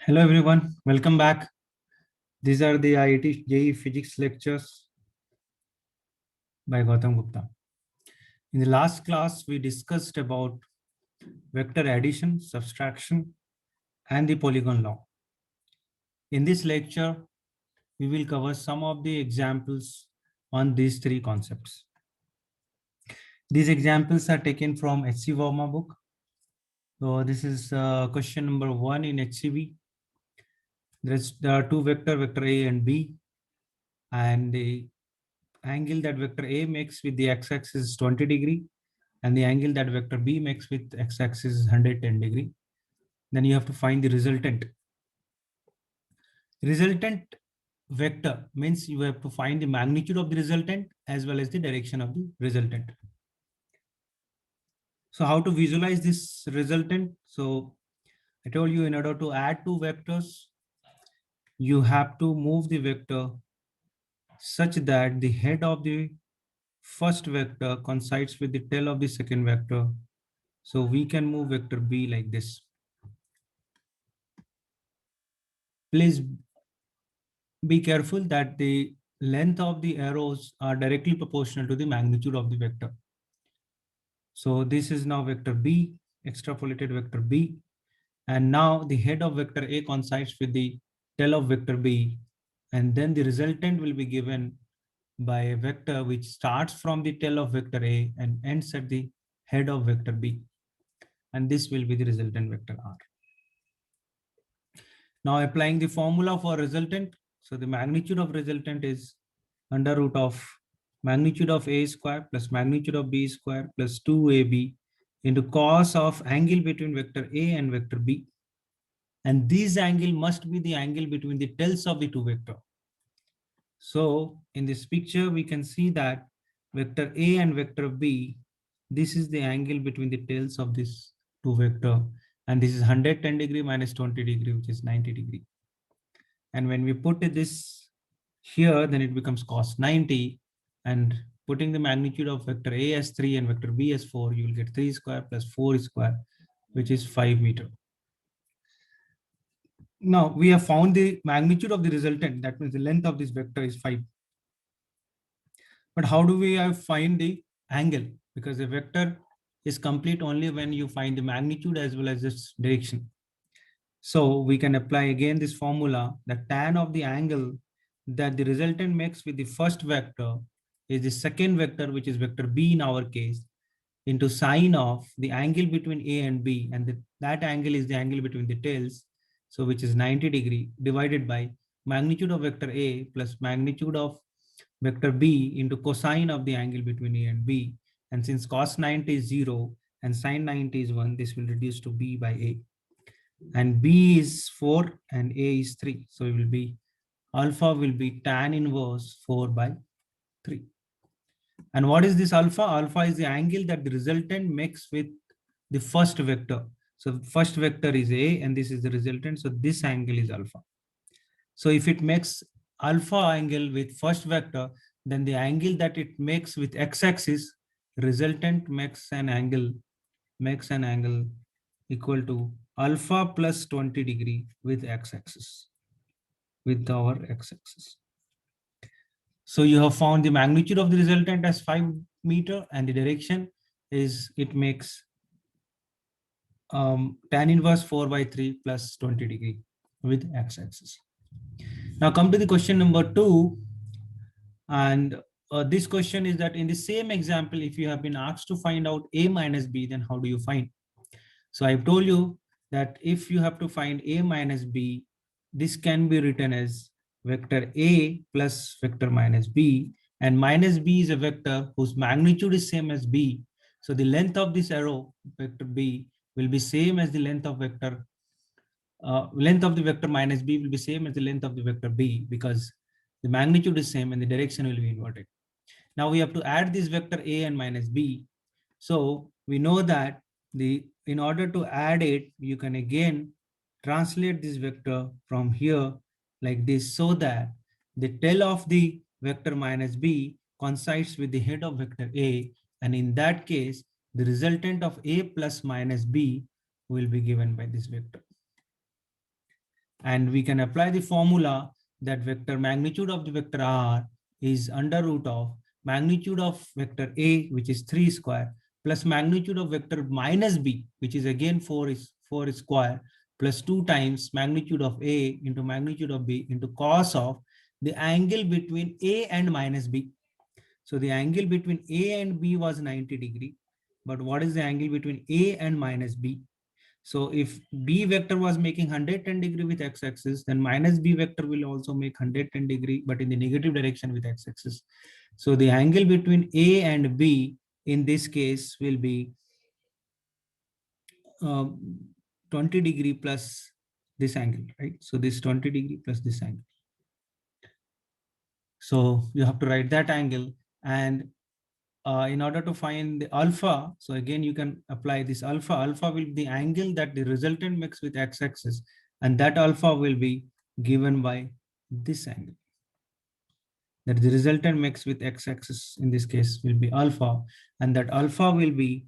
Hello everyone, welcome back. These are the IIT JEE Physics lectures by Gautam Gupta. In the last class, we discussed about vector addition, subtraction, and the polygon law. In this lecture, we will cover some of the examples on these three concepts. These examples are taken from HC Verma book. So this is question number 1 in HCV. There are two vector A and B, and the angle that vector A makes with the x-axis is 20 degree, and the angle that vector B makes with x-axis is 110 degree. Then you have to find the resultant. Resultant vector means you have to find the magnitude of the resultant as well as the direction of the resultant. So how to visualize this resultant? So I told you, in order to add two vectors, you have to move the vector such that the head of the first vector coincides with the tail of the second vector. So we can move vector B like this. Please be careful that the length of the arrows are directly proportional to the magnitude of the vector. So this is now vector B, extrapolated vector B. And now the head of vector A coincides with the tail of vector B. And then the resultant will be given by a vector which starts from the tail of vector A and ends at the head of vector B. And this will be the resultant vector R. Now applying the formula for resultant. So the magnitude of resultant is under root of magnitude of A square plus magnitude of B square plus 2AB into cos of angle between vector A and vector B. And this angle must be the angle between the tails of the two vectors. So in this picture, we can see that vector A and vector B, this is the angle between the tails of this two vector. And this is 110 degree minus 20 degree, which is 90 degree. And when we put this here, then it becomes cos 90. And putting the magnitude of vector A as 3 and vector B as 4, you will get 3 square plus 4 square, which is 5 meter. Now we have found the magnitude of the resultant. That means the length of this vector is 5. But how do we find the angle? Because the vector is complete only when you find the magnitude as well as its direction. So we can apply again this formula, that tan of the angle that the resultant makes with the first vector is the second vector, which is vector B in our case, into sine of the angle between A and B. And that angle is the angle between the tails. So which is 90 degree divided by magnitude of vector A plus magnitude of vector B into cosine of the angle between A and B. And since cos 90 is 0 and sine 90 is 1, this will reduce to B by A. And B is 4 and A is 3. So it will be alpha will be tan inverse 4 by 3. And what is this alpha? Alpha is the angle that the resultant makes with the first vector. So first vector is A and this is the resultant. So this angle is alpha. So if it makes alpha angle with first vector, then the angle that it makes with x-axis, resultant makes an angle equal to alpha plus 20 degree with x-axis, with our x-axis. So you have found the magnitude of the resultant as 5 meter, and the direction is it makes tan inverse 4 by 3 plus 20 degree with x-axis. Now come to the question number 2. And this question is that in the same example, if you have been asked to find out A minus B, then how do you find? So I've told you that if you have to find A minus B, this can be written as vector A plus vector minus B, and minus B is a vector whose magnitude is same as B. So the length of this arrow, vector B, will be same as the length of vector, length of the vector minus B will be same as the length of the vector B, because the magnitude is same and the direction will be inverted. Now we have to add this vector A and minus B. So we know that in order to add it, you can again translate this vector from here like this, so that the tail of the vector minus B coincides with the head of vector A. And in that case, the resultant of A plus minus B will be given by this vector. And we can apply the formula that vector magnitude of the vector r is under root of magnitude of vector a, which is 3 square, plus magnitude of vector minus b, which is again 4 square, plus 2 times magnitude of a into magnitude of b into cos of the angle between a and minus b. So the angle between a and b was 90 degree. But what is the angle between a and minus b? So if b vector was making 110 degree with x-axis, then minus b vector will also make 110 degree, but in the negative direction with x-axis. So the angle between a and b in this case will be 20 degree plus this angle, right? So this 20 degree plus this angle. So you have to write that angle, and in order to find the alpha, so again you can apply this alpha. Alpha will be the angle that the resultant makes with x-axis, and that alpha will be given by this angle. That the resultant makes with x-axis in this case will be alpha, and that alpha will be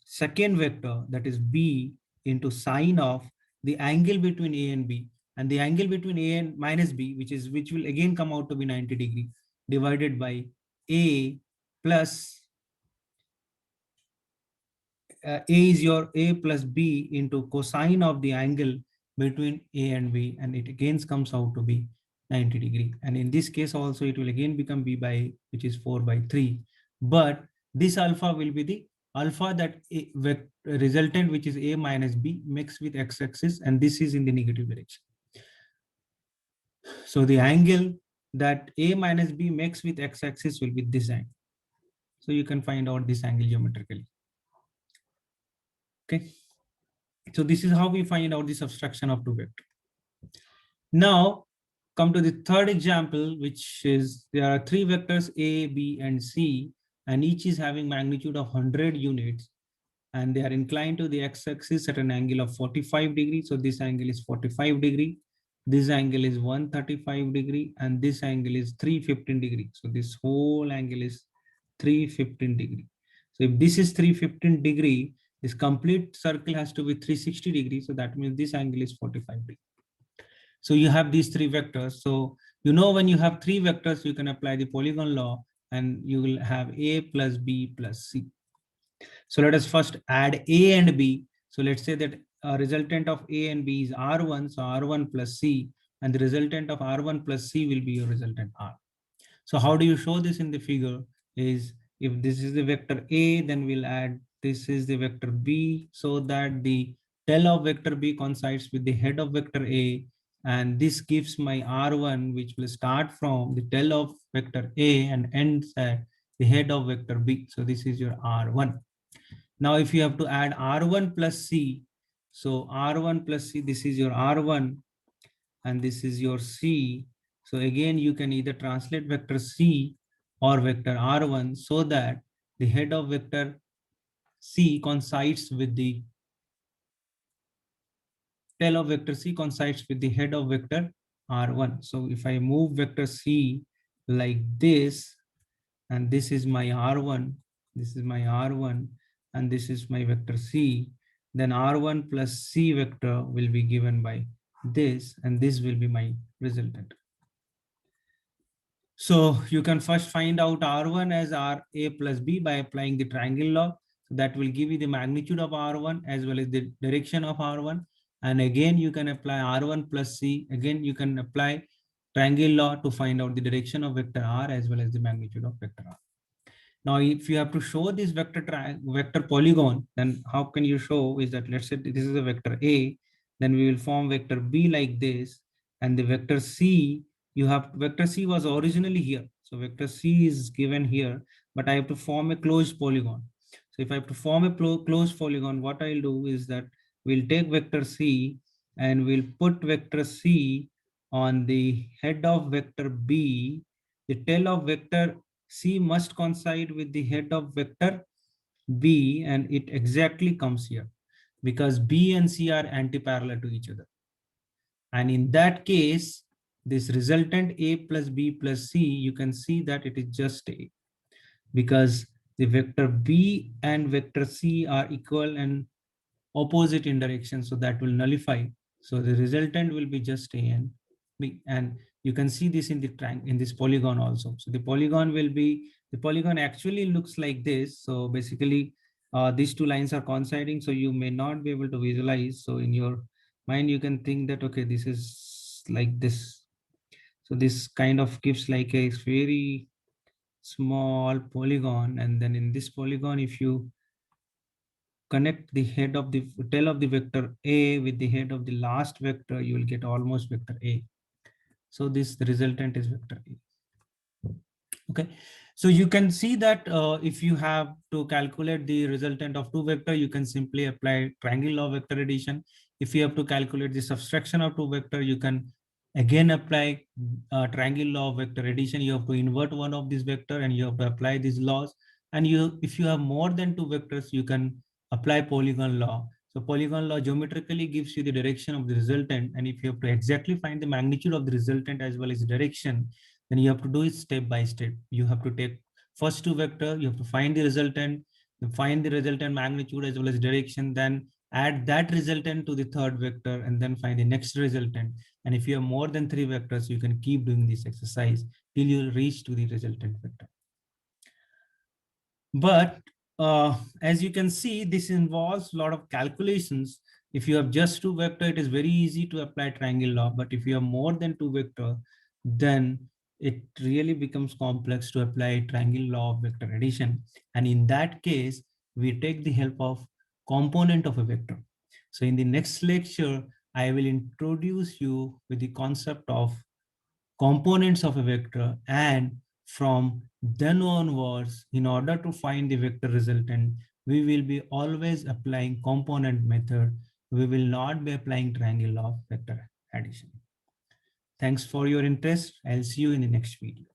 second vector, that is b, into sine of the angle between a and b, and the angle between a and minus b, which will again come out to be 90 degree, divided by a plus a is your a plus b into cosine of the angle between a and b, and it again comes out to be 90 degree. And in this case also it will again become b by a, which is 4 by 3. But this alpha will be the alpha that resultant, which is a minus b, mixed with x-axis, and this is in the negative direction. So the angle that a minus b makes with x-axis will be this angle. So you can find out this angle geometrically. Okay. So this is how we find out the subtraction of two vectors. Now come to the third example, which is there are three vectors a, b, and c, and each is having magnitude of 100 units, and they are inclined to the x-axis at an angle of 45 degrees. So this angle is 45 degree, this angle is 135 degree, and this angle is 315 degree. So this whole angle is 315 degree. So if this is 315 degree, this complete circle has to be 360 degrees. So that means this angle is 45 degree. So you have these three vectors. So you know when you have three vectors, you can apply the polygon law, and you will have a plus b plus c. So let us first add a and b. So let's say that a resultant of a and b is r1, so r1 plus c, and the resultant of r1 plus c will be your resultant r. So how do you show this in the figure? Is if this is the vector a, then we'll add this is the vector b, so that the tail of vector b coincides with the head of vector a, and this gives my r1, which will start from the tail of vector a and ends at the head of vector b. So this is your r1. Now if you have to add r1 plus c, so r1 plus c, this is your r1 and this is your c. So again, you can either translate vector c or vector r1, so that the head of vector c coincides with the tail of vector c coincides with the head of vector r1. So if I move vector c like this, and this is my r1, this is my r1, and this is my vector c, then r1 plus c vector will be given by this, and this will be my resultant. So you can first find out r1 as ra plus b by applying the triangle law. So that will give you the magnitude of r1 as well as the direction of r1. And again, you can apply r1 plus c. Again, you can apply triangle law to find out the direction of vector r as well as the magnitude of vector r. Now, if you have to show this vector polygon, then how can you show is that, let's say this is a vector A, then we will form vector B like this, and the vector C, you have vector C was originally here. So vector C is given here, but I have to form a closed polygon. So if I have to form a closed polygon, what I'll do is that we'll take vector C and we'll put vector C on the head of vector B. The tail of vector C must coincide with the head of vector B, and it exactly comes here because B and C are anti-parallel to each other. And in that case, this resultant A plus B plus C, you can see that it is just A, because the vector B and vector C are equal and opposite in direction. So that will nullify So the resultant will be just A and B. And you can see this in the in this polygon also. So the polygon actually looks like this. So basically these two lines are coinciding. So you may not be able to visualize. So in your mind, you can think that, okay, this is like this. So this kind of gives like a very small polygon. And then in this polygon, if you connect the head of the tail of the vector A with the head of the last vector, you will get almost vector A. So this the resultant is vector A. Okay, so you can see that if you have to calculate the resultant of two vector, you can simply apply triangle law of vector addition. If you have to calculate the subtraction of two vector, you can again apply triangle law of vector addition. You have to invert one of these vector and you have to apply these laws. And if you have more than two vectors, you can apply polygon law. So polygon law geometrically gives you the direction of the resultant. And if you have to exactly find the magnitude of the resultant as well as direction, then you have to do it step by step. You have to take first two vector, you have to find the resultant, find the resultant magnitude as well as direction, then add that resultant to the third vector and then find the next resultant. And if you have more than three vectors, you can keep doing this exercise till you reach to the resultant vector. But as you can see, this involves a lot of calculations. If you have just two vector, it is very easy to apply triangle law. But if you have more than two vector, then it really becomes complex to apply triangle law of vector addition. And in that case, we take the help of component of a vector. So in the next lecture, I will introduce you with the concept of components of a vector, and from then onwards, in order to find the vector resultant, we will be always applying component method. We will not be applying triangle law of vector addition. Thanks for your interest. I'll see you in the next video.